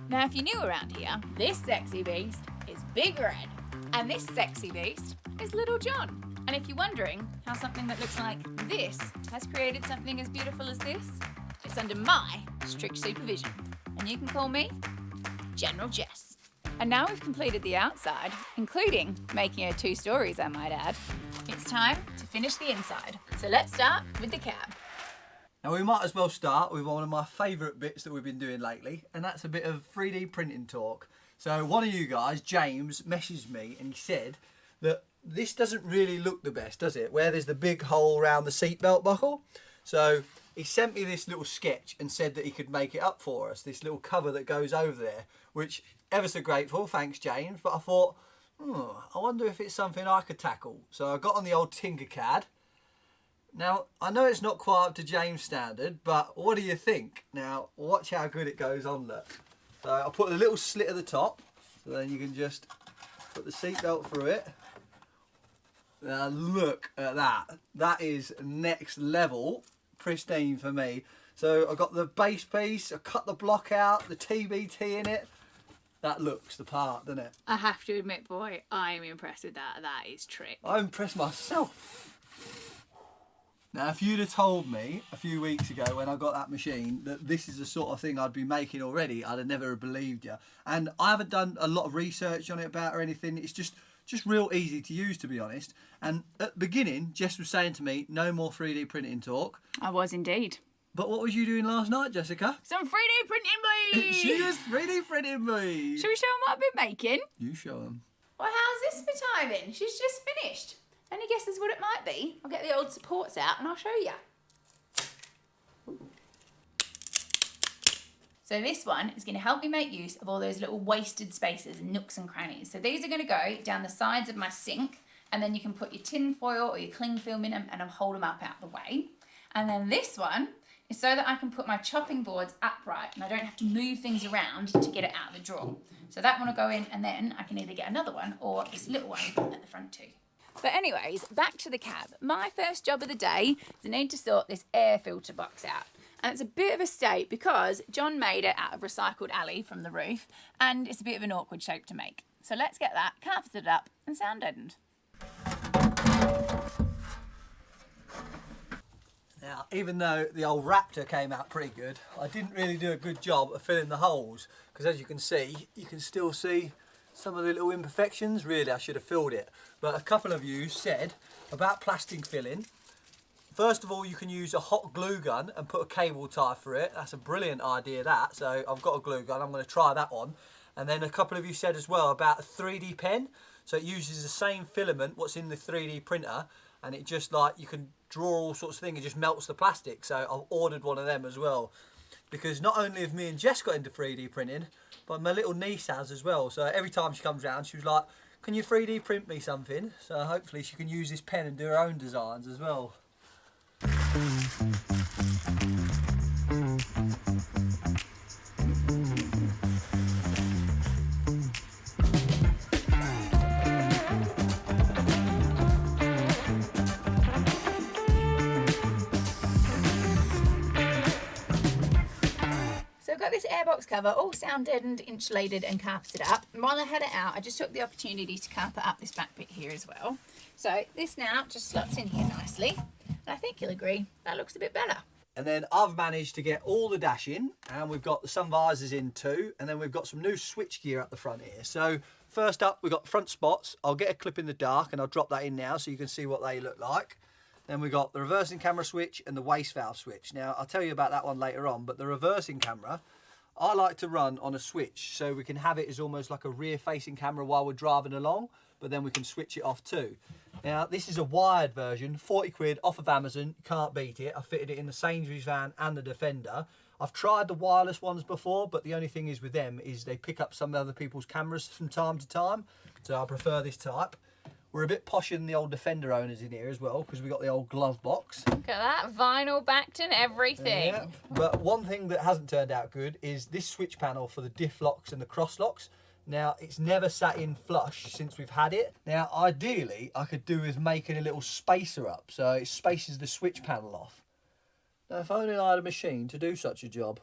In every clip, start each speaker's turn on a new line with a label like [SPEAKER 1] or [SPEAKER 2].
[SPEAKER 1] Now if you're new around here, this sexy beast is Big Red, and this sexy beast is Little John. And if you're wondering how something that looks like this has created something as beautiful as this, it's under my strict supervision. And you can call me General Jess. And now we've completed the outside, including making her 2 stories, I might add, it's time to finish the inside. So let's start with the cab.
[SPEAKER 2] Now we might as well start with one of my favourite bits that we've been doing lately, and that's a bit of 3D printing talk. So one of you guys, James, messaged me and he said that this doesn't really look the best, does it? Where there's the big hole around the seatbelt buckle. So he sent me this little sketch and said that he could make it up for us, this little cover that goes over there, which ever so grateful, thanks James. But I thought, I wonder if it's something I could tackle. So I got on the old Tinkercad. Now, I know it's not quite up to James' standard, but what do you think? Now, watch how good it goes on, look. So I'll put a little slit at the top, so then you can just put the seatbelt through it. Now look at that. That is next level, pristine for me. So I've got the base piece, I cut the block out, the TBT in it. That looks the part, doesn't it?
[SPEAKER 1] I have to admit, boy, I'm impressed with that. That is trick.
[SPEAKER 2] I'm impressed myself. Now, if you'd have told me a few weeks ago when I got that machine that this is the sort of thing I'd be making already, I'd have never believed you. And I haven't done a lot of research on it about or anything. It's just real easy to use, to be honest. And at the beginning, Jess was saying to me, no more 3D printing talk.
[SPEAKER 1] I was indeed.
[SPEAKER 2] But what was you doing last night, Jessica?
[SPEAKER 1] Some 3D printing, boy!
[SPEAKER 2] She was 3D printing me.
[SPEAKER 1] Shall we show them what I've been making?
[SPEAKER 2] You show them.
[SPEAKER 1] Well, how's this for timing? She's just finished. Any guesses what it might be? I'll get the old supports out and I'll show you. So this one is going to help me make use of all those little wasted spaces and nooks and crannies. So these are going to go down the sides of my sink, and then you can put your tin foil or your cling film in them and I'll hold them up out the way. And then this one is so that I can put my chopping boards upright and I don't have to move things around to get it out of the drawer. So that one will go in, and then I can either get another one or this little one at the front too. But anyways, back to the cab. My first job of the day is I need to sort this air filter box out. And it's a bit of a state because John made it out of recycled alley from the roof, and it's a bit of an awkward shape to make. So let's get that carpeted up and sound deadened.
[SPEAKER 2] Now, even though the old Raptor came out pretty good, I didn't really do a good job of filling the holes, because as you can still see some of the little imperfections. Really, I should have filled it. But a couple of you said about plastic filling. First of all, you can use a hot glue gun and put a cable tie for it. That's a brilliant idea, that. So I've got a glue gun, I'm going to try that on. And then a couple of you said as well about a 3D pen. So it uses the same filament what's in the 3D printer, and it just, like, you can draw all sorts of things, it just melts the plastic. So I've ordered one of them as well, because not only have me and Jess got into 3D printing, but my little niece has as well. So every time she comes round, she was like, can you 3D print me something? So hopefully she can use this pen and do her own designs as well.
[SPEAKER 1] So I've got this airbox cover all sound deadened, insulated and carpeted up. And while I had it out, I just took the opportunity to carpet up this back bit here as well. So this now just slots in here nicely. And I think you'll agree, that looks a bit better.
[SPEAKER 2] And then I've managed to get all the dash in, and we've got the sun visors in too, and then we've got some new switch gear up the front here. So first up, we've got front spots. I'll get a clip in the dark and I'll drop that in now so you can see what they look like. Then we've got the reversing camera switch and the waste valve switch. Now, I'll tell you about that one later on, but the reversing camera, I like to run on a switch so we can have it as almost like a rear-facing camera while we're driving along, but then we can switch it off too. Now, this is a wired version, 40 quid off of Amazon, you can't beat it. I fitted it in the Sainsbury's van and the Defender. I've tried the wireless ones before, but the only thing is with them is they pick up some other people's cameras from time to time, so I prefer this type. We're a bit posher than the old Defender owners in here as well, because we've got the old glove box.
[SPEAKER 1] Look at that, vinyl backed and everything.
[SPEAKER 2] Yeah. But one thing that hasn't turned out good is this switch panel for the diff locks and the cross locks. Now, it's never sat in flush since we've had it. Now, ideally, I could do with making a little spacer up, so it spaces the switch panel off. Now, if only I had a machine to do such a job.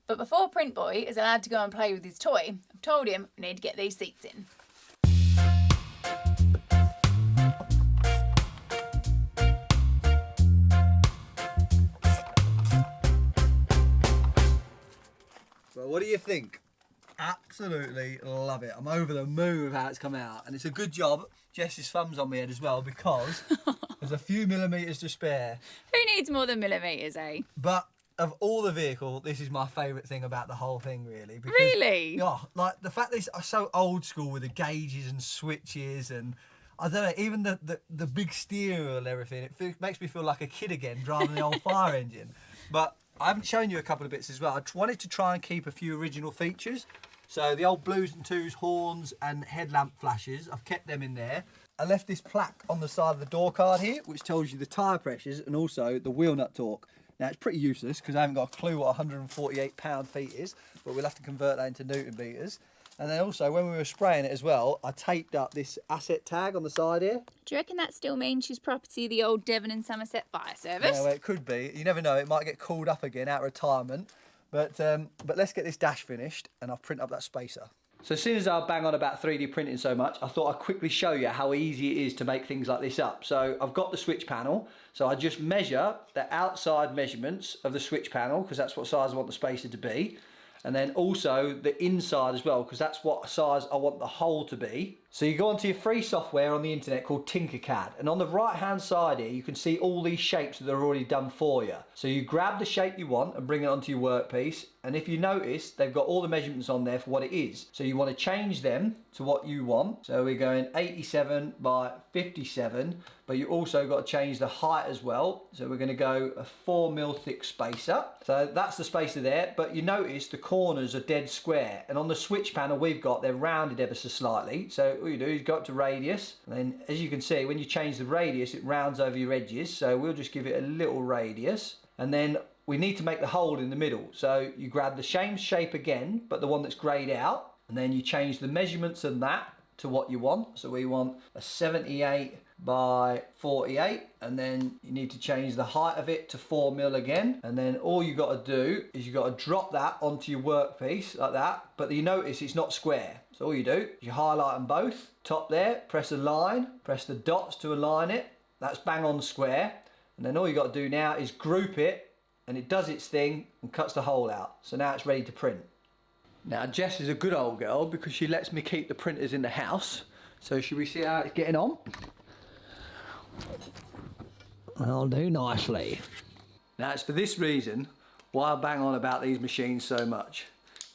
[SPEAKER 1] But before Print Boy is allowed to go and play with his toy, I've told him we need to get these seats in.
[SPEAKER 2] Well, what do you think? Absolutely love it. I'm over the moon with how it's come out. And it's a good job Jess's thumb's on my head as well, because there's a few millimetres to spare.
[SPEAKER 1] Who needs more than millimetres, eh?
[SPEAKER 2] But of all the vehicle, this is my favourite thing about the whole thing, really. Because,
[SPEAKER 1] Really?
[SPEAKER 2] Yeah, like the fact that it's so old school with the gauges and switches, and I don't know, even the big steering and everything, makes me feel like a kid again driving the old fire engine. But I haven't shown you a couple of bits as well. I wanted to try and keep a few original features. So the old blues and twos, horns and headlamp flashes, I've kept them in there. I left this plaque on the side of the door card here, which tells you the tyre pressures and also the wheel nut torque. Now it's pretty useless because I haven't got a clue what 148 pound-feet is, but we'll have to convert that into Newton meters. And then also, when we were spraying it as well, I taped up this asset tag on the side here.
[SPEAKER 1] Do you reckon that still means she's property of the old Devon and Somerset Fire Service?
[SPEAKER 2] Yeah, well, it could be. You never know. It might get called up again out of retirement. But let's get this dash finished, and I'll print up that spacer. So as soon as I bang on about 3D printing so much, I thought I'd quickly show you how easy it is to make things like this up. So I've got the switch panel. So I just measure the outside measurements of the switch panel, because that's what size I want the spacer to be. And then also the inside as well, because that's what size I want the hole to be. So you go onto your free software on the internet called Tinkercad, and on the right hand side here you can see all these shapes that are already done for you. So you grab the shape you want and bring it onto your workpiece, and if you notice they've got all the measurements on there for what it is. So you want to change them to what you want. So we're going 87 by 57, but you also got to change the height as well. So we're going to go a 4mm thick spacer. So that's the spacer there, but you notice the corners are dead square, and on the switch panel we've got, they're rounded ever so slightly. So all you do is go up to radius, and then as you can see, when you change the radius it rounds over your edges. So we'll just give it a little radius, and then we need to make the hole in the middle. So you grab the same shape again, but the one that's greyed out, and then you change the measurements of that to what you want. So we want a 78 by 48, and then you need to change the height of it to 4mm again, and then all you got to do is you got to drop that onto your workpiece like that. But you notice it's not square, so all you do is you highlight them both, top there, press a line, press the dots to align it. That's bang on square, and then all you got to do now is group it, and it does its thing and cuts the hole out. So now it's ready to print. Now Jess is a good old girl because she lets me keep the printers in the house. So should we see how it's getting on? I'll do nicely. Now it's for this reason why I bang on about these machines so much,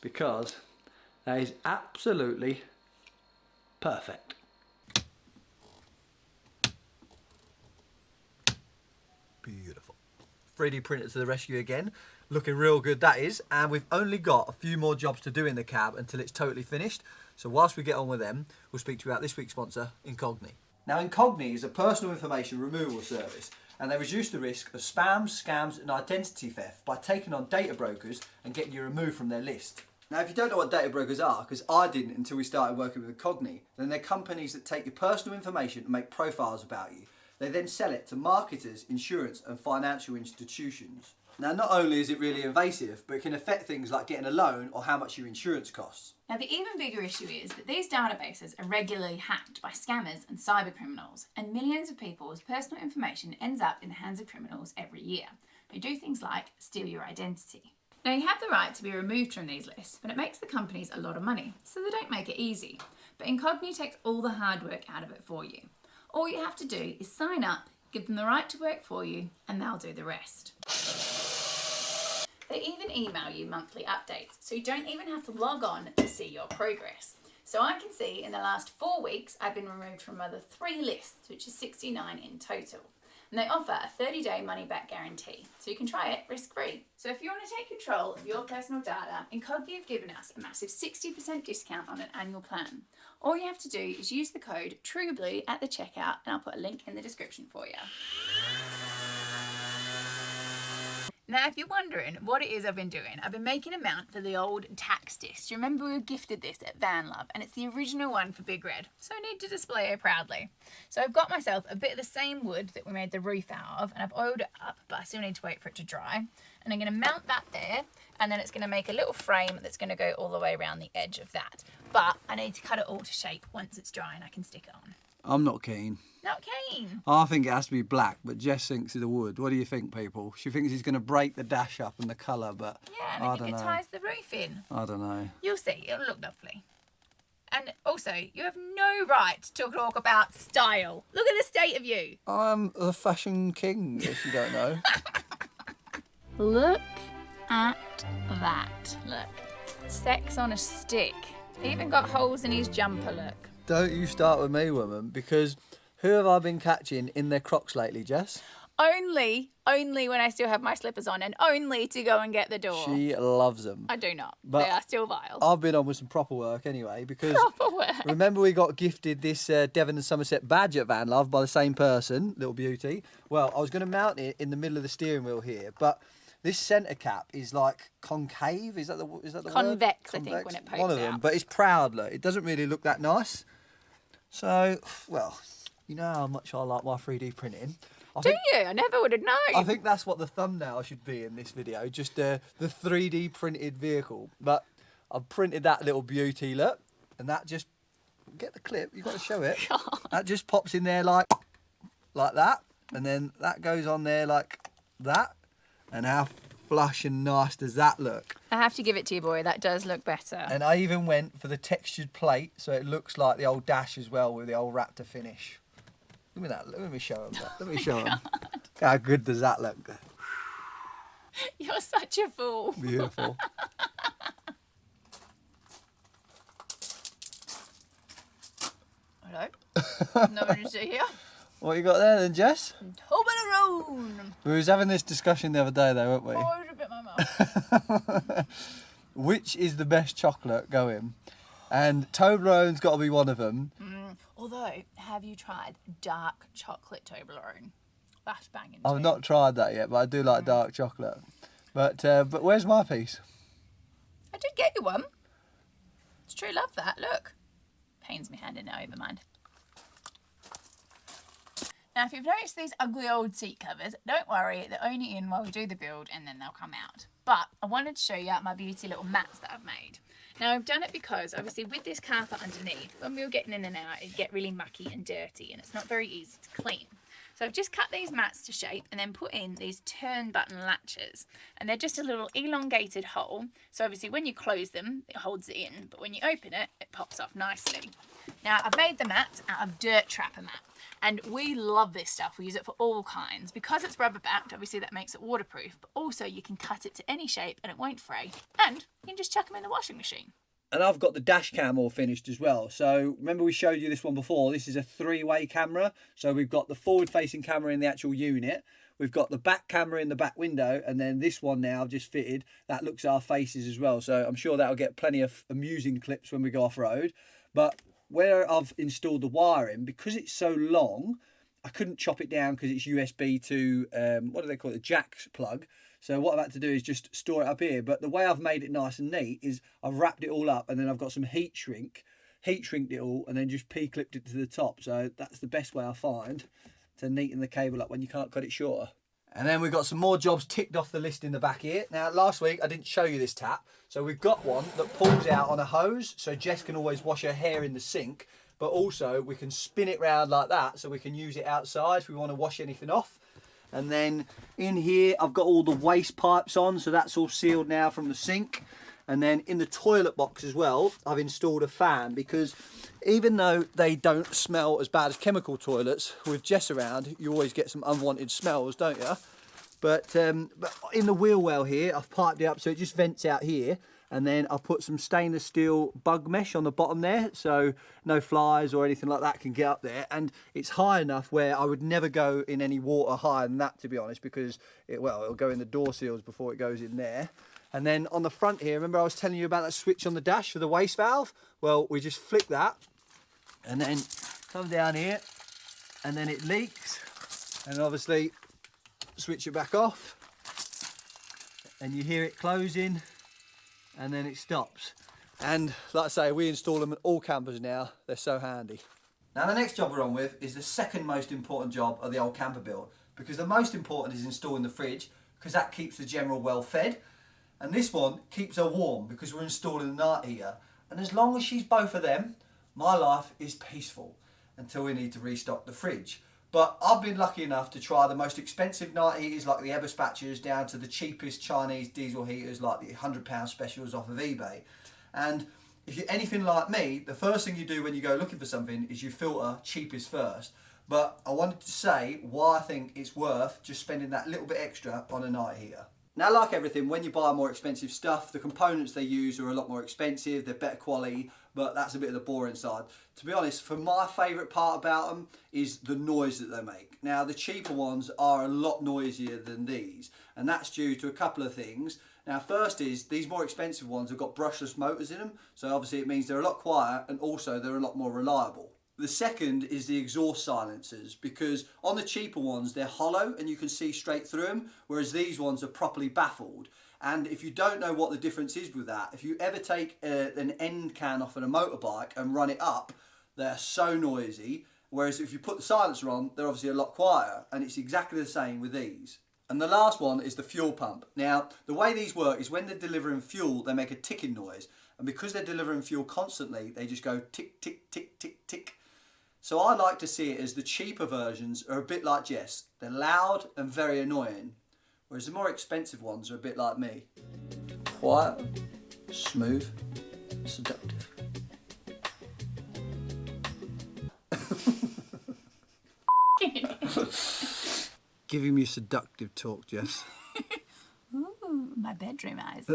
[SPEAKER 2] because that is absolutely perfect. Beautiful. 3D printer to the rescue again. Looking real good that is, and we've only got a few more jobs to do in the cab until it's totally finished. So whilst we get on with them, we'll speak to you about this week's sponsor, Incogni. Now Incogni is a personal information removal service, and they reduce the risk of spams, scams and identity theft by taking on data brokers and getting you removed from their list. Now if you don't know what data brokers are, because I didn't until we started working with Incogni, then they're companies that take your personal information and make profiles about you. They then sell it to marketers, insurance and financial institutions. Now not only is it really invasive, but it can affect things like getting a loan or how much your insurance costs.
[SPEAKER 1] Now the even bigger issue is that these databases are regularly hacked by scammers and cyber criminals, and millions of people's personal information ends up in the hands of criminals every year. They do things like steal your identity. Now you have the right to be removed from these lists, but it makes the companies a lot of money, so they don't make it easy. But Incogni takes all the hard work out of it for you. All you have to do is sign up, give them the right to work for you, and they'll do the rest. They even email you monthly updates, so you don't even have to log on to see your progress. So I can see in the last 4 weeks I've been removed from other 3 lists, which is 69 in total. And they offer a 30-day money-back guarantee, so you can try it risk-free. So if you want to take control of your personal data, Incogni have given us a massive 60% discount on an annual plan. All you have to do is use the code TRUEBLUE at the checkout, and I'll put a link in the description for you. Now, if you're wondering what it is I've been doing, I've been making a mount for the old tax disc. Do you remember we were gifted this at Van Love? And it's the original one for Big Red, so I need to display it proudly. So I've got myself a bit of the same wood that we made the roof out of, and I've oiled it up, but I still need to wait for it to dry. And I'm going to mount that there, and then it's going to make a little frame that's going to go all the way around the edge of that. But I need to cut it all to shape once it's dry and I can stick it on.
[SPEAKER 2] I'm not keen.
[SPEAKER 1] Not keen.
[SPEAKER 2] I think it has to be black, but Jess thinks it's the wood. What do you think, people? She thinks he's going to break the dash up and the colour, but
[SPEAKER 1] Yeah, and I think it ties the roof in.
[SPEAKER 2] I don't know.
[SPEAKER 1] You'll see, it'll look lovely. And also, you have no right to talk about style. Look at the state of you.
[SPEAKER 2] I'm the fashion king, if you don't know.
[SPEAKER 1] Look at that. Look. Sex on a stick. Even got holes in his jumper, look.
[SPEAKER 2] Don't you start with me, woman, because who have I been catching in their Crocs lately, Jess?
[SPEAKER 1] Only when I still have my slippers on, and only to go and get the door.
[SPEAKER 2] She loves them.
[SPEAKER 1] I do not.
[SPEAKER 2] But
[SPEAKER 1] they are still vile.
[SPEAKER 2] I've been on with some proper work anyway, because
[SPEAKER 1] Proper work.
[SPEAKER 2] remember we got gifted this Devon and Somerset badge at Van Love by the same person, little beauty. Well, I was going to mount it in the middle of the steering wheel here, but this centre cap is like concave. Is that the
[SPEAKER 1] Convex,
[SPEAKER 2] word?
[SPEAKER 1] Convex, I think, when it pokes
[SPEAKER 2] One of them,
[SPEAKER 1] out.
[SPEAKER 2] but it's proud. Look, it doesn't really look that nice. So, well, you know how much I like my 3D printing.
[SPEAKER 1] Do you? I never would have known.
[SPEAKER 2] I think that's what the thumbnail should be in this video, just the 3D printed vehicle. But I've printed that little beauty, look, and that just, get the clip, you've got to show it.
[SPEAKER 1] God.
[SPEAKER 2] That just pops in there like that, and then that goes on there like that. And how flush and nice does that look?
[SPEAKER 1] I have to give it to you, boy. That does look better.
[SPEAKER 2] And I even went for the textured plate, so it looks like the old dash as well with the old Raptor finish. Look at that. Let me show him that. Let me show him. How good does that look?
[SPEAKER 1] You're such a fool.
[SPEAKER 2] Beautiful.
[SPEAKER 1] Hello. Nothing to see here.
[SPEAKER 2] What you got there then, Jess?
[SPEAKER 1] Toblerone.
[SPEAKER 2] We was having this discussion the other day though, weren't we?
[SPEAKER 1] Oh, I bit my mouth.
[SPEAKER 2] Which is the best chocolate going? And Toblerone's got to be one of them.
[SPEAKER 1] Although, have you tried dark chocolate Toblerone? That's banging.
[SPEAKER 2] I've
[SPEAKER 1] too.
[SPEAKER 2] not tried that yet, but I do like dark chocolate. But where's my piece?
[SPEAKER 1] I did get you one. It's true love, that. Look. Pains me handing it over, mind. Now, if you've noticed these ugly old seat covers, don't worry, they're only in while we do the build and then they'll come out. But I wanted to show you my beauty little mats that I've made. Now, I've done it because, obviously, with this carpet underneath, when we were getting in and out, it'd get really mucky and dirty, and it's not very easy to clean. So I've just cut these mats to shape and then put in these turn button latches. And they're just a little elongated hole. So obviously, when you close them, it holds it in. But when you open it, it pops off nicely. Now, I've made the mat out of dirt trapper mat. And we love this stuff. We use it for all kinds. Because it's rubber backed, obviously that makes it waterproof, but also you can cut it to any shape and it won't fray. And you can just chuck them in the washing machine.
[SPEAKER 2] And I've got the dash cam all finished as well. So remember we showed you this one before. This is a 3-way camera. So we've got the forward facing camera in the actual unit. We've got the back camera in the back window. And then this one now I've just fitted, that looks at our faces as well. So I'm sure that'll get plenty of amusing clips when we go off road. But where I've installed the wiring, because it's so long, I couldn't chop it down because it's USB to, what do they call it, a jack plug. So what I've had to do is just store it up here. But the way I've made it nice and neat is I've wrapped it all up and then I've got some heat shrinked it all and then just P-clipped it to the top. So that's the best way I find to neaten the cable up when you can't cut it shorter. And then we've got some more jobs ticked off the list in the back here. Now, last week I didn't show you this tap. So we've got one that pulls out on a hose. So Jess can always wash her hair in the sink. But also we can spin it round like that so we can use it outside if we want to wash anything off. And then in here I've got all the waste pipes on. So that's all sealed now from the sink. And then in the toilet box as well, I've installed a fan because even though they don't smell as bad as chemical toilets, with Jess around, you always get some unwanted smells, don't you? But in the wheel well here, I've piped it up so it just vents out here. And then I'll put some stainless steel bug mesh on the bottom there, so no flies or anything like that can get up there. And it's high enough where I would never go in any water higher than that, to be honest, because it'll go in the door seals before it goes in there. And then on the front here, remember I was telling you about that switch on the dash for the waste valve? Well, we just flick that and then come down here and then it leaks. And obviously switch it back off and you hear it closing and then it stops. And like I say, we install them in all campers now. They're so handy. Now the next job we're on with is the second most important job of the old camper build, because the most important is installing the fridge, because that keeps the General well fed. And this one keeps her warm because we're installing the night heater. And as long as she's both of them, my life is peaceful until we need to restock the fridge. But I've been lucky enough to try the most expensive night heaters like the Eberspachers down to the cheapest Chinese diesel heaters like the £100 specials off of eBay. And if you're anything like me, the first thing you do when you go looking for something is you filter cheapest first. But I wanted to say why I think it's worth just spending that little bit extra on a night heater. Now, like everything, when you buy more expensive stuff, the components they use are a lot more expensive, they're better quality, but that's a bit of the boring side. To be honest, for my favourite part about them is the noise that they make. Now, the cheaper ones are a lot noisier than these, and that's due to a couple of things. Now, first is, these more expensive ones have got brushless motors in them, so obviously it means they're a lot quieter, and also they're a lot more reliable. The second is the exhaust silencers, because on the cheaper ones they're hollow and you can see straight through them, whereas these ones are properly baffled. And if you don't know what the difference is with that, if you ever take an end can off of a motorbike and run it up, they're so noisy, whereas if you put the silencer on, they're obviously a lot quieter, and it's exactly the same with these. And the last one is the fuel pump. Now, the way these work is when they're delivering fuel, they make a ticking noise, and because they're delivering fuel constantly, they just go tick, tick, tick, tick, tick. So I like to see it as the cheaper versions are a bit like Jess. They're loud and very annoying, whereas the more expensive ones are a bit like me. Quiet, smooth, seductive. Giving me seductive talk, Jess.
[SPEAKER 1] Ooh, my bedroom eyes.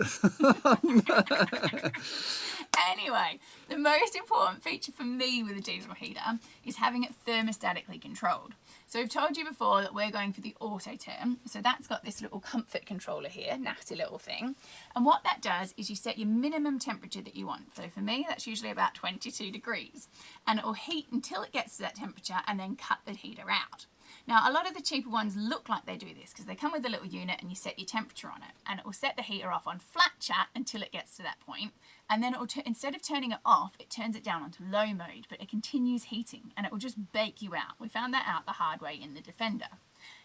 [SPEAKER 1] Anyway, the most important feature for me with a diesel heater is having it thermostatically controlled. So we've told you before that we're going for the auto term. So that's got this little comfort controller here, nasty little thing. And what that does is you set your minimum temperature that you want. So for me, that's usually about 22 degrees. And it will heat until it gets to that temperature and then cut the heater out. Now, a lot of the cheaper ones look like they do this because they come with a little unit and you set your temperature on it, and it will set the heater off on flat chat until it gets to that point, and then it will instead of turning it off, it turns it down onto low mode, but it continues heating and it will just bake you out. We found that out the hard way in the Defender.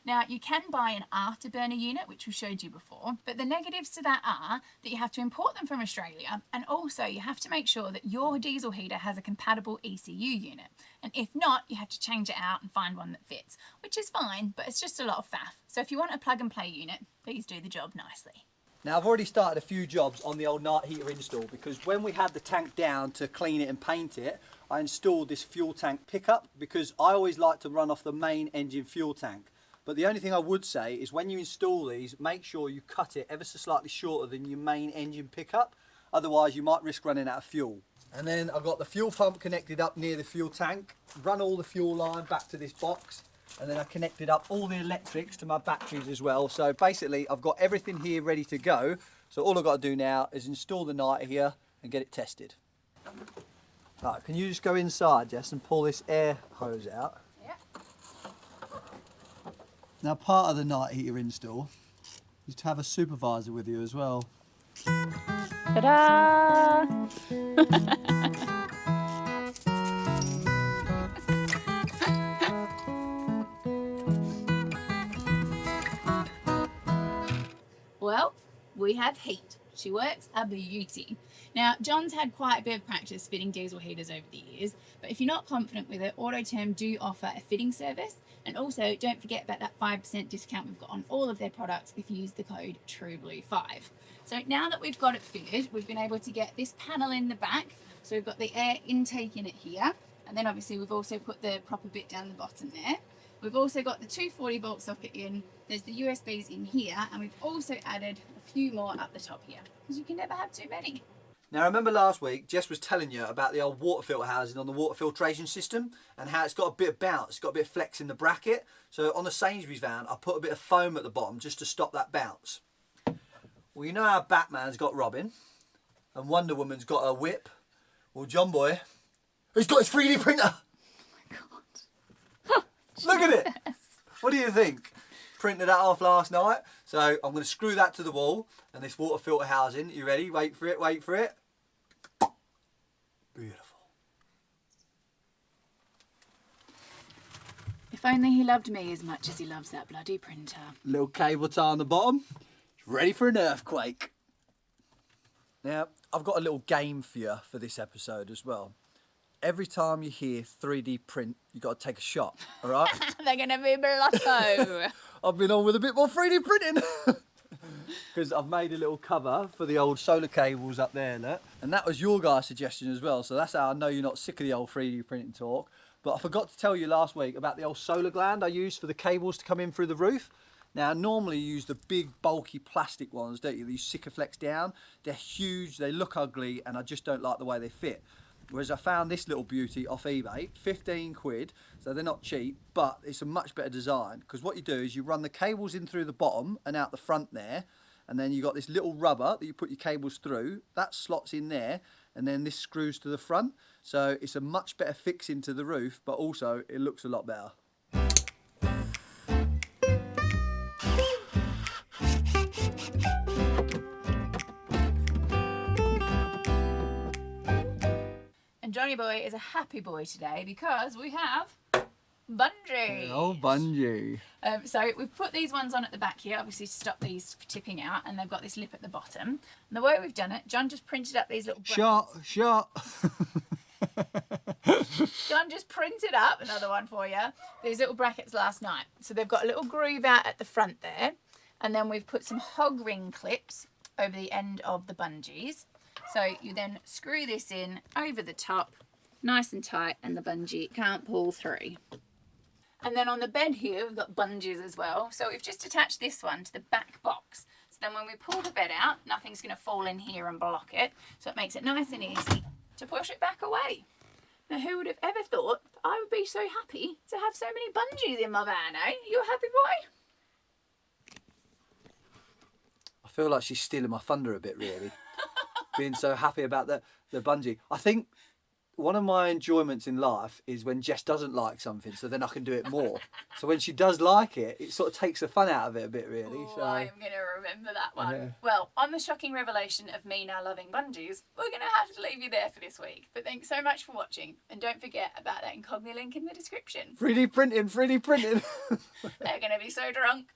[SPEAKER 1] Now, you can buy an afterburner unit, which we showed you before, but the negatives to that are that you have to import them from Australia, and also you have to make sure that your diesel heater has a compatible ECU unit. And if not, you have to change it out and find one that fits, which is fine, but it's just a lot of faff. So if you want a plug and play unit, please do the job nicely.
[SPEAKER 2] Now, I've already started a few jobs on the old night heater install, because when we had the tank down to clean it and paint it, I installed this fuel tank pickup because I always like to run off the main engine fuel tank. But the only thing I would say is when you install these, make sure you cut it ever so slightly shorter than your main engine pickup. Otherwise, you might risk running out of fuel. And then I've got the fuel pump connected up near the fuel tank, run all the fuel line back to this box, and then I connected up all the electrics to my batteries as well. So basically, I've got everything here ready to go. So all I've got to do now is install the night here and get it tested. Right, can you just go inside, Jess, and pull this air hose out? Now, part of the night heater install is to have a supervisor with you as well.
[SPEAKER 1] Ta-da! Well, we have heat. She works a beauty. Now, John's had quite a bit of practice fitting diesel heaters over the years, but if you're not confident with it, Autoterm do offer a fitting service. And also, don't forget about that 5% discount we've got on all of their products if you use the code TRUEBLUE5. So now that we've got it fitted, we've been able to get this panel in the back. So we've got the air intake in it here. And then obviously we've also put the proper bit down the bottom there. We've also got the 240 volt socket in. There's the USBs in here. And we've also added a few more up the top here, because you can never have too many.
[SPEAKER 2] Now, remember last week, Jess was telling you about the old water filter housing on the water filtration system and how it's got a bit of bounce, it's got a bit of flex in the bracket. So on the Sainsbury's van, I put a bit of foam at the bottom just to stop that bounce. Well, you know how Batman's got Robin and Wonder Woman's got her whip? Well, John Boy, he's got his 3D printer.
[SPEAKER 1] Oh my God.
[SPEAKER 2] Look at it. What do you think? Printed that off last night. So I'm going to screw that to the wall and this water filter housing. You ready? Wait for it, wait for it. Beautiful.
[SPEAKER 1] If only he loved me as much as he loves that bloody printer.
[SPEAKER 2] Little cable tie on the bottom. Ready for an earthquake. Now, I've got a little game for you for this episode as well. Every time you hear 3D print, you've got to take a shot, all right?
[SPEAKER 1] They're going to be blotto.
[SPEAKER 2] I've been on with a bit more 3D printing. Because I've made a little cover for the old solar cables up there, look. And that was your guys' suggestion as well, so that's how I know you're not sick of the old 3D printing talk. But I forgot to tell you last week about the old solar gland I used for the cables to come in through the roof. Now, normally you use the big, bulky plastic ones, don't you? These Sikaflex down. They're huge, they look ugly, and I just don't like the way they fit. Whereas I found this little beauty off eBay, 15 quid, so they're not cheap, but it's a much better design. Because what you do is you run the cables in through the bottom and out the front there, and then you've got this little rubber that you put your cables through, that slots in there, and then this screws to the front. So it's a much better fix into the roof, but also it looks a lot better.
[SPEAKER 1] And Johnny Boy is a happy boy today because we have Bungees.
[SPEAKER 2] Oh, Bungee.
[SPEAKER 1] So we've put these ones on at the back here, obviously to stop these tipping out, and they've got this lip at the bottom. And the way we've done it, John just printed up these little brackets.
[SPEAKER 2] Shot.
[SPEAKER 1] John just printed up, another one for you, these little brackets last night. So they've got a little groove out at the front there, and then we've put some hog ring clips over the end of the bungees. So you then screw this in over the top, nice and tight, and the bungee can't pull through. And then on the bed here, we've got bungees as well. So we've just attached this one to the back box. So then when we pull the bed out, nothing's going to fall in here and block it. So it makes it nice and easy to push it back away. Now, who would have ever thought that I would be so happy to have so many bungees in my van, eh? You a happy boy?
[SPEAKER 2] I feel like she's stealing my thunder a bit, really. Being so happy about the bungee. I think one of my enjoyments in life is when Jess doesn't like something, so then I can do it more. So when she does like it, it sort of takes the fun out of it a bit, really.
[SPEAKER 1] Oh,
[SPEAKER 2] So
[SPEAKER 1] I'm going to remember that one.
[SPEAKER 2] Yeah.
[SPEAKER 1] Well, on the shocking revelation of me now loving bungees, we're going to have to leave you there for this week. But thanks so much for watching. And don't forget about that Incogni link in the description.
[SPEAKER 2] 3D printing.
[SPEAKER 1] They're going to be so drunk.